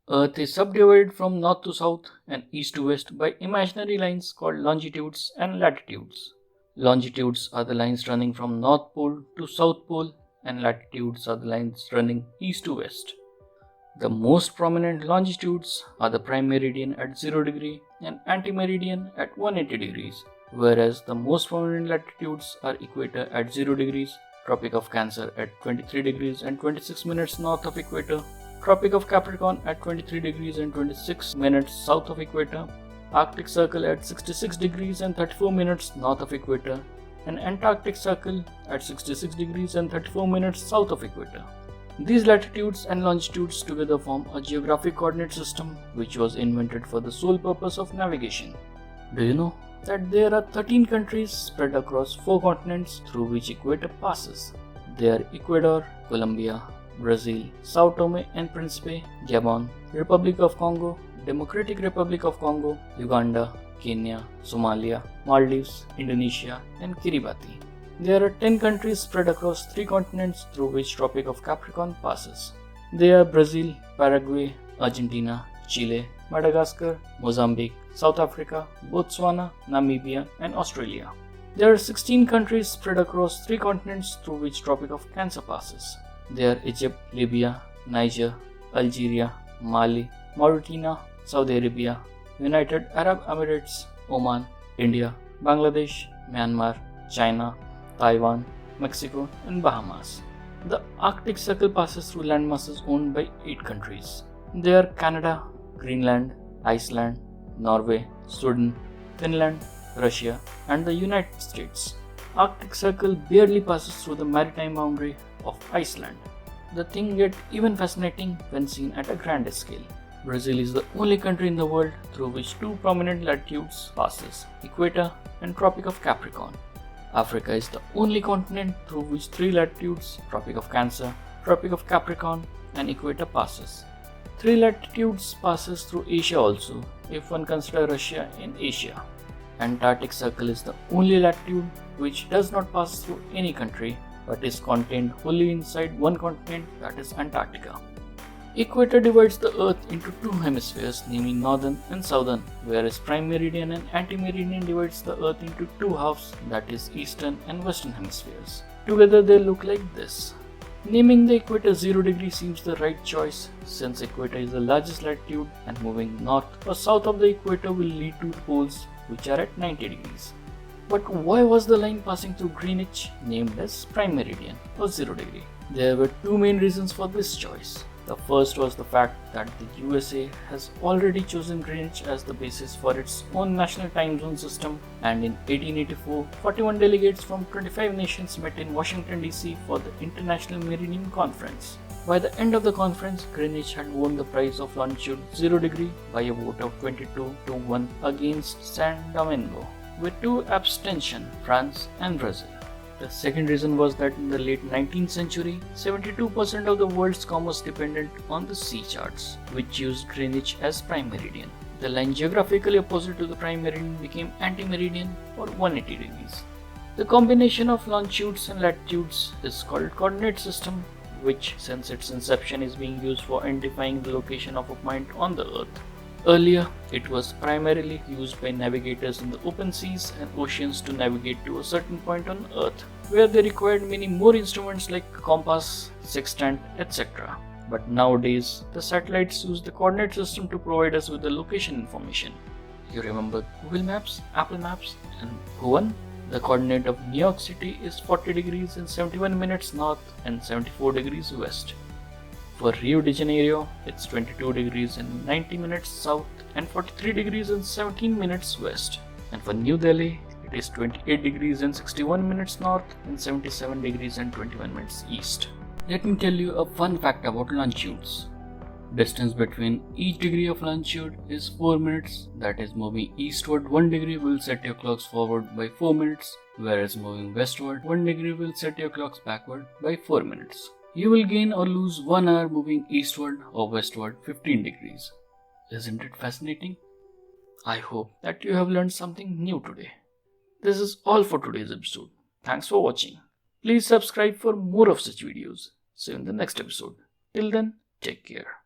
Earth is subdivided from north to south and east to west by imaginary lines called longitudes and latitudes. Longitudes are the lines running from North Pole to South Pole, and latitudes are the lines running east to west. The most prominent longitudes are the Prime Meridian at 0 degree and anti-meridian at 180 degrees, whereas the most prominent latitudes are Equator at 0 degrees, Tropic of Cancer at 23 degrees and 26 minutes north of Equator, Tropic of Capricorn at 23 degrees and 26 minutes south of Equator, Arctic Circle at 66 degrees and 34 minutes north of Equator, and Antarctic Circle at 66 degrees and 34 minutes south of Equator. These latitudes and longitudes together form a geographic coordinate system which was invented for the sole purpose of navigation. Do you know that there are 13 countries spread across 4 continents through which Equator passes? They are Ecuador, Colombia, Brazil, Sao Tome and Principe, Gabon, Republic of Congo, Democratic Republic of Congo, Uganda, Kenya, Somalia, Maldives, Indonesia and Kiribati. There are 10 countries spread across 3 continents through which Tropic of Capricorn passes. They are Brazil, Paraguay, Argentina, Chile, Madagascar, Mozambique, South Africa, Botswana, Namibia and Australia. There are 16 countries spread across 3 continents through which Tropic of Cancer passes. They are Egypt, Libya, Niger, Algeria, Mali, Mauritania, Saudi Arabia, United Arab Emirates, Oman, India, Bangladesh, Myanmar, China, Taiwan, Mexico and Bahamas. The Arctic Circle passes through landmasses owned by 8 countries. They are Canada, Greenland, Iceland, Norway, Sweden, Finland, Russia and the United States. Arctic Circle barely passes through the maritime boundary of Iceland. The thing gets even fascinating when seen at a grander scale. Brazil is the only country in the world through which 2 prominent latitudes passes, Equator and Tropic of Capricorn. Africa is the only continent through which 3 latitudes, Tropic of Cancer, Tropic of Capricorn and Equator passes. 3 latitudes passes through Asia also, if one considers Russia in Asia. Antarctic Circle is the only latitude which does not pass through any country but is contained wholly inside one continent, that is Antarctica. Equator divides the Earth into 2 hemispheres, namely northern and southern, whereas Prime Meridian and anti-meridian divides the Earth into 2 halves, that is eastern and western hemispheres. Together they look like this. Naming the equator 0 degree seems the right choice, since equator is the largest latitude and moving north or south of the equator will lead to poles which are at 90 degrees. But why was the line passing through Greenwich named as Prime Meridian or 0 degree? There were 2 main reasons for this choice. The first was the fact that the USA has already chosen Greenwich as the basis for its own national time zone system, and in 1884, 41 delegates from 25 nations met in Washington DC for the International Meridian Conference. By the end of the conference, Greenwich had won the prize of longitude 0 degree by a vote of 22 to 1 against San Domingo, with 2 abstentions, France and Brazil. The second reason was that in the late 19th century, 72% of the world's commerce depended on the sea charts, which used Greenwich as prime meridian. The line geographically opposite to the prime meridian became anti-meridian or 180 degrees. The combination of longitudes and latitudes is called coordinate system, which since its inception is being used for identifying the location of a point on the Earth. Earlier, it was primarily used by navigators in the open seas and oceans to navigate to a certain point on Earth, where they required many more instruments like compass, sextant, etc. But nowadays, the satellites use the coordinate system to provide us with the location information. You remember Google Maps, Apple Maps, and who won? The coordinate of New York City is 40 degrees and 71 minutes north and 74 degrees west. For Rio de Janeiro, it's 22 degrees and 90 minutes south and 43 degrees and 17 minutes west. And for New Delhi, it is 28 degrees and 61 minutes north and 77 degrees and 21 minutes east. Let me tell you a fun fact about longitudes. Distance between each degree of longitude is 4 minutes, that is moving eastward 1 degree will set your clocks forward by 4 minutes, whereas moving westward 1 degree will set your clocks backward by 4 minutes. You will gain or lose 1 hour moving eastward or westward 15 degrees. Isn't it fascinating? I hope that you have learned something new today. This is all for today's episode. Thanks for watching. Please subscribe for more of such videos. See you in the next episode. Till then, take care.